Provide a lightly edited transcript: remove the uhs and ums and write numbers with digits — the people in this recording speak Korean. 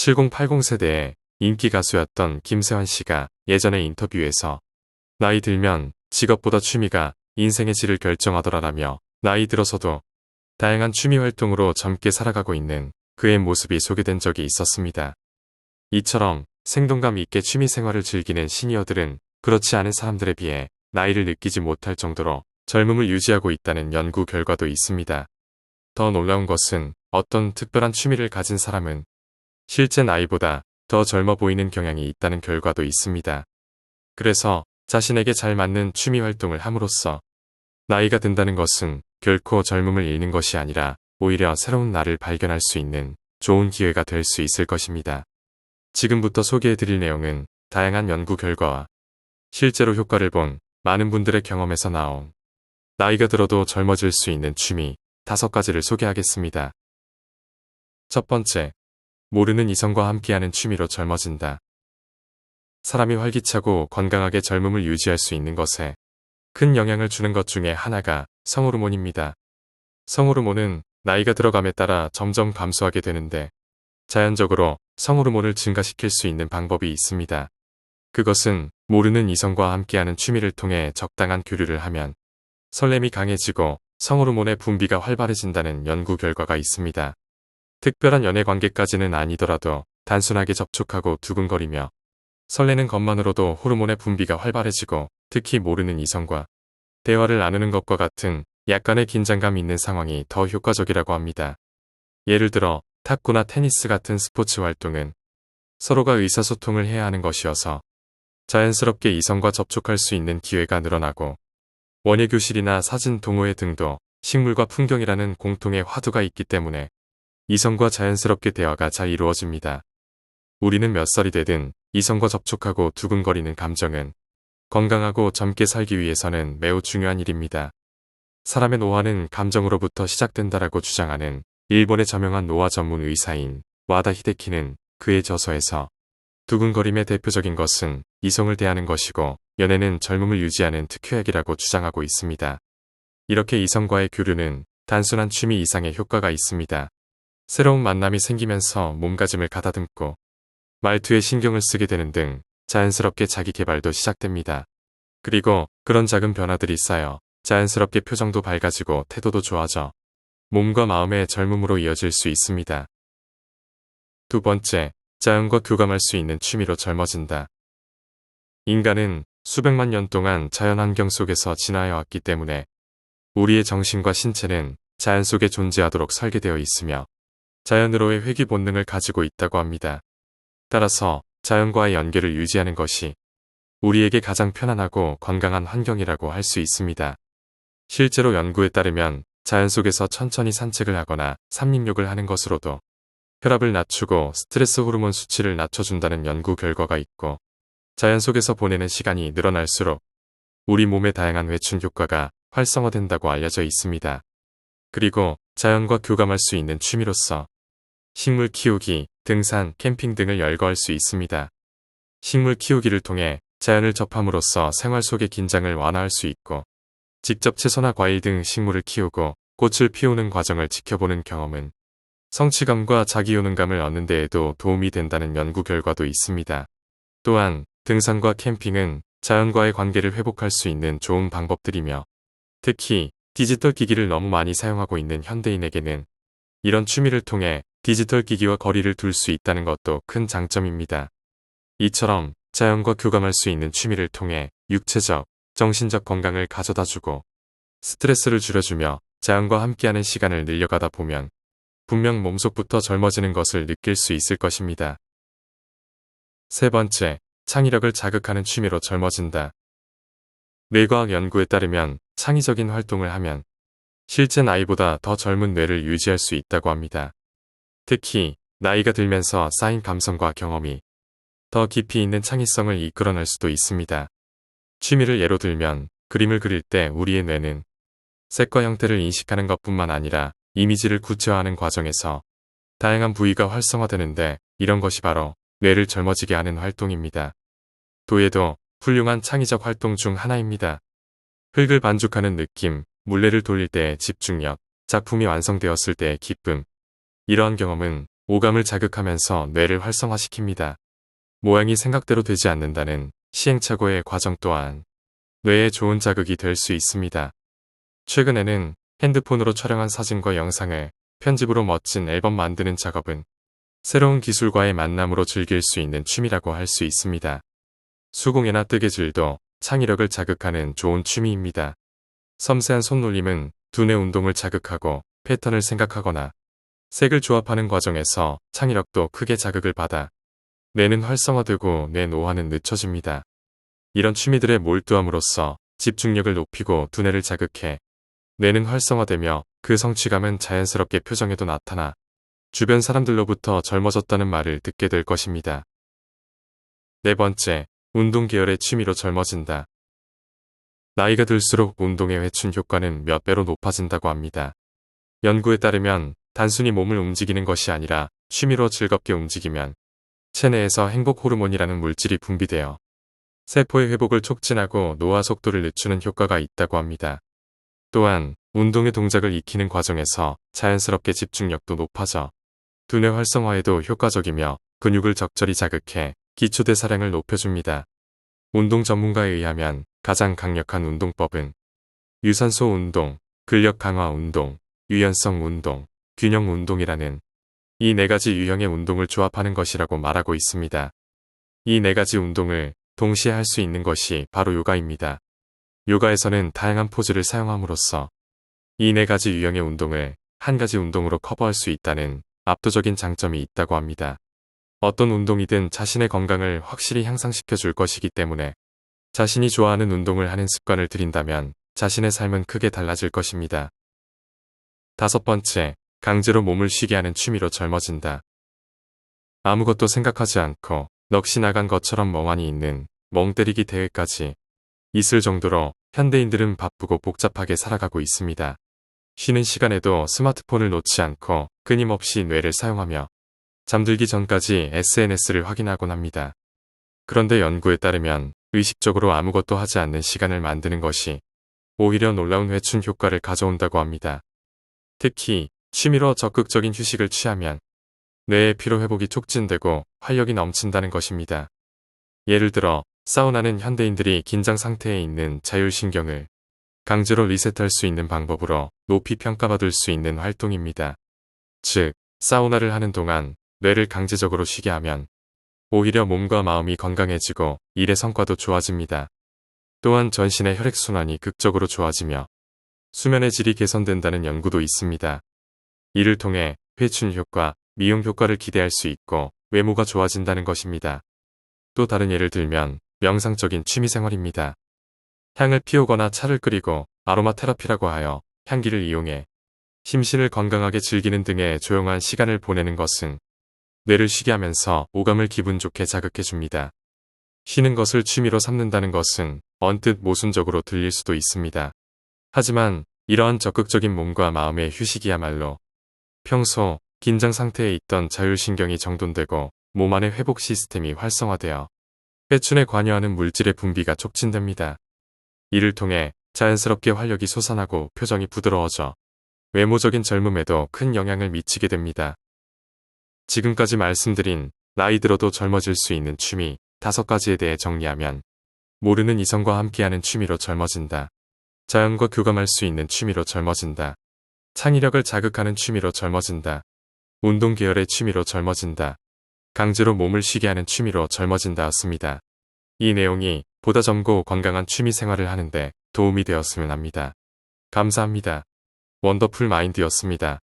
7080 세대의 인기 가수였던 김세환 씨가 예전의 인터뷰에서 나이 들면 직업보다 취미가 인생의 질을 결정하더라라며 나이 들어서도 다양한 취미 활동으로 젊게 살아가고 있는 그의 모습이 소개된 적이 있었습니다. 이처럼 생동감 있게 취미 생활을 즐기는 시니어들은 그렇지 않은 사람들에 비해 나이를 느끼지 못할 정도로 젊음을 유지하고 있다는 연구 결과도 있습니다. 더 놀라운 것은 어떤 특별한 취미를 가진 사람은 실제 나이보다 더 젊어 보이는 경향이 있다는 결과도 있습니다. 그래서 자신에게 잘 맞는 취미 활동을 함으로써 나이가 든다는 것은 결코 젊음을 잃는 것이 아니라 오히려 새로운 나를 발견할 수 있는 좋은 기회가 될 수 있을 것입니다. 지금부터 소개해드릴 내용은 다양한 연구 결과와 실제로 효과를 본 많은 분들의 경험에서 나온 나이가 들어도 젊어질 수 있는 취미 5가지를 소개하겠습니다. 첫 번째, 모르는 이성과 함께하는 취미로 젊어진다. 사람이 활기차고 건강하게 젊음을 유지할 수 있는 것에 큰 영향을 주는 것 중에 하나가 성호르몬입니다. 성호르몬은 나이가 들어감에 따라 점점 감소하게 되는데 자연적으로 성호르몬을 증가시킬 수 있는 방법이 있습니다. 그것은 모르는 이성과 함께하는 취미를 통해 적당한 교류를 하면 설렘이 강해지고 성호르몬의 분비가 활발해진다는 연구 결과가 있습니다. 특별한 연애 관계까지는 아니더라도 단순하게 접촉하고 두근거리며 설레는 것만으로도 호르몬의 분비가 활발해지고 특히 모르는 이성과 대화를 나누는 것과 같은 약간의 긴장감 있는 상황이 더 효과적이라고 합니다. 예를 들어 탁구나 테니스 같은 스포츠 활동은 서로가 의사소통을 해야 하는 것이어서 자연스럽게 이성과 접촉할 수 있는 기회가 늘어나고 원예교실이나 사진 동호회 등도 식물과 풍경이라는 공통의 화두가 있기 때문에 이성과 자연스럽게 대화가 잘 이루어집니다. 우리는 몇 살이 되든 이성과 접촉하고 두근거리는 감정은 건강하고 젊게 살기 위해서는 매우 중요한 일입니다. 사람의 노화는 감정으로부터 시작된다라고 주장하는 일본의 저명한 노화 전문 의사인 와다 히데키는 그의 저서에서 두근거림의 대표적인 것은 이성을 대하는 것이고 연애는 젊음을 유지하는 특효약이라고 주장하고 있습니다. 이렇게 이성과의 교류는 단순한 취미 이상의 효과가 있습니다. 새로운 만남이 생기면서 몸가짐을 가다듬고 말투에 신경을 쓰게 되는 등 자연스럽게 자기 개발도 시작됩니다. 그리고 그런 작은 변화들이 쌓여 자연스럽게 표정도 밝아지고 태도도 좋아져 몸과 마음의 젊음으로 이어질 수 있습니다. 두 번째, 자연과 교감할 수 있는 취미로 젊어진다. 인간은 수백만 년 동안 자연환경 속에서 진화해 왔기 때문에 우리의 정신과 신체는 자연 속에 존재하도록 설계되어 있으며 자연으로의 회귀 본능을 가지고 있다고 합니다. 따라서 자연과의 연결을 유지하는 것이 우리에게 가장 편안하고 건강한 환경이라고 할 수 있습니다. 실제로 연구에 따르면 자연 속에서 천천히 산책을 하거나 삼림욕을 하는 것으로도 혈압을 낮추고 스트레스 호르몬 수치를 낮춰준다는 연구 결과가 있고 자연 속에서 보내는 시간이 늘어날수록 우리 몸의 다양한 회춘 효과가 활성화된다고 알려져 있습니다. 그리고 자연과 교감할 수 있는 취미로서 식물 키우기, 등산, 캠핑 등을 열거할 수 있습니다. 식물 키우기를 통해 자연을 접함으로써 생활 속의 긴장을 완화할 수 있고 직접 채소나 과일 등 식물을 키우고 꽃을 피우는 과정을 지켜보는 경험은 성취감과 자기효능감을 얻는 데에도 도움이 된다는 연구 결과도 있습니다. 또한 등산과 캠핑은 자연과의 관계를 회복할 수 있는 좋은 방법들이며 특히 디지털 기기를 너무 많이 사용하고 있는 현대인에게는 이런 취미를 통해 디지털 기기와 거리를 둘 수 있다는 것도 큰 장점입니다. 이처럼 자연과 교감할 수 있는 취미를 통해 육체적, 정신적 건강을 가져다주고 스트레스를 줄여주며 자연과 함께하는 시간을 늘려가다 보면 분명 몸속부터 젊어지는 것을 느낄 수 있을 것입니다. 세 번째, 창의력을 자극하는 취미로 젊어진다. 뇌과학 연구에 따르면 창의적인 활동을 하면 실제 나이보다 더 젊은 뇌를 유지할 수 있다고 합니다. 특히 나이가 들면서 쌓인 감성과 경험이 더 깊이 있는 창의성을 이끌어낼 수도 있습니다. 취미를 예로 들면 그림을 그릴 때 우리의 뇌는 색과 형태를 인식하는 것뿐만 아니라 이미지를 구체화하는 과정에서 다양한 부위가 활성화되는데 이런 것이 바로 뇌를 젊어지게 하는 활동입니다. 도예도 훌륭한 창의적 활동 중 하나입니다. 흙을 반죽하는 느낌, 물레를 돌릴 때의 집중력, 작품이 완성되었을 때의 기쁨. 이러한 경험은 오감을 자극하면서 뇌를 활성화시킵니다. 모양이 생각대로 되지 않는다는 시행착오의 과정 또한 뇌에 좋은 자극이 될 수 있습니다. 최근에는 핸드폰으로 촬영한 사진과 영상을 편집으로 멋진 앨범 만드는 작업은 새로운 기술과의 만남으로 즐길 수 있는 취미라고 할 수 있습니다. 수공예나 뜨개질도 창의력을 자극하는 좋은 취미입니다. 섬세한 손놀림은 두뇌 운동을 자극하고 패턴을 생각하거나 색을 조합하는 과정에서 창의력도 크게 자극을 받아 뇌는 활성화되고 뇌 노화는 늦춰집니다. 이런 취미들에 몰두함으로써 집중력을 높이고 두뇌를 자극해 뇌는 활성화되며 그 성취감은 자연스럽게 표정에도 나타나 주변 사람들로부터 젊어졌다는 말을 듣게 될 것입니다. 네 번째, 운동 계열의 취미로 젊어진다. 나이가 들수록 운동의 회춘 효과는 몇 배로 높아진다고 합니다. 연구에 따르면 단순히 몸을 움직이는 것이 아니라 취미로 즐겁게 움직이면 체내에서 행복 호르몬이라는 물질이 분비되어 세포의 회복을 촉진하고 노화 속도를 늦추는 효과가 있다고 합니다. 또한 운동의 동작을 익히는 과정에서 자연스럽게 집중력도 높아져 두뇌 활성화에도 효과적이며 근육을 적절히 자극해 기초대사량을 높여줍니다. 운동 전문가에 의하면 가장 강력한 운동법은 유산소 운동, 근력 강화 운동, 유연성 운동, 균형 운동이라는 이 네 가지 유형의 운동을 조합하는 것이라고 말하고 있습니다. 이 네 가지 운동을 동시에 할 수 있는 것이 바로 요가입니다. 요가에서는 다양한 포즈를 사용함으로써 이 네 가지 유형의 운동을 한 가지 운동으로 커버할 수 있다는 압도적인 장점이 있다고 합니다. 어떤 운동이든 자신의 건강을 확실히 향상시켜 줄 것이기 때문에 자신이 좋아하는 운동을 하는 습관을 들인다면 자신의 삶은 크게 달라질 것입니다. 다섯 번째, 강제로 몸을 쉬게 하는 취미로 젊어진다. 아무것도 생각하지 않고 넋이 나간 것처럼 멍하니 있는 멍 때리기 대회까지 있을 정도로 현대인들은 바쁘고 복잡하게 살아가고 있습니다. 쉬는 시간에도 스마트폰을 놓지 않고 끊임없이 뇌를 사용하며 잠들기 전까지 SNS를 확인하곤 합니다. 그런데 연구에 따르면 의식적으로 아무것도 하지 않는 시간을 만드는 것이 오히려 놀라운 회춘 효과를 가져온다고 합니다. 특히 취미로 적극적인 휴식을 취하면 뇌의 피로회복이 촉진되고 활력이 넘친다는 것입니다. 예를 들어 사우나는 현대인들이 긴장 상태에 있는 자율신경을 강제로 리셋할 수 있는 방법으로 높이 평가받을 수 있는 활동입니다. 즉, 사우나를 하는 동안 뇌를 강제적으로 쉬게 하면 오히려 몸과 마음이 건강해지고 일의 성과도 좋아집니다. 또한 전신의 혈액순환이 극적으로 좋아지며 수면의 질이 개선된다는 연구도 있습니다. 이를 통해 회춘 효과, 미용 효과를 기대할 수 있고 외모가 좋아진다는 것입니다. 또 다른 예를 들면 명상적인 취미생활입니다. 향을 피우거나 차를 끓이고 아로마 테라피라고 하여 향기를 이용해 심신을 건강하게 즐기는 등의 조용한 시간을 보내는 것은 뇌를 쉬게 하면서 오감을 기분 좋게 자극해 줍니다. 쉬는 것을 취미로 삼는다는 것은 언뜻 모순적으로 들릴 수도 있습니다. 하지만 이러한 적극적인 몸과 마음의 휴식이야말로 평소 긴장 상태에 있던 자율신경이 정돈되고 몸 안의 회복 시스템이 활성화되어 회춘에 관여하는 물질의 분비가 촉진됩니다. 이를 통해 자연스럽게 활력이 솟아나고 표정이 부드러워져 외모적인 젊음에도 큰 영향을 미치게 됩니다. 지금까지 말씀드린 나이 들어도 젊어질 수 있는 취미 5가지에 대해 정리하면 모르는 이성과 함께하는 취미로 젊어진다. 자연과 교감할 수 있는 취미로 젊어진다. 창의력을 자극하는 취미로 젊어진다. 운동 계열의 취미로 젊어진다. 강제로 몸을 쉬게 하는 취미로 젊어진다였습니다. 이 내용이 보다 젊고 건강한 취미 생활을 하는데 도움이 되었으면 합니다. 감사합니다. 원더풀 마인드였습니다.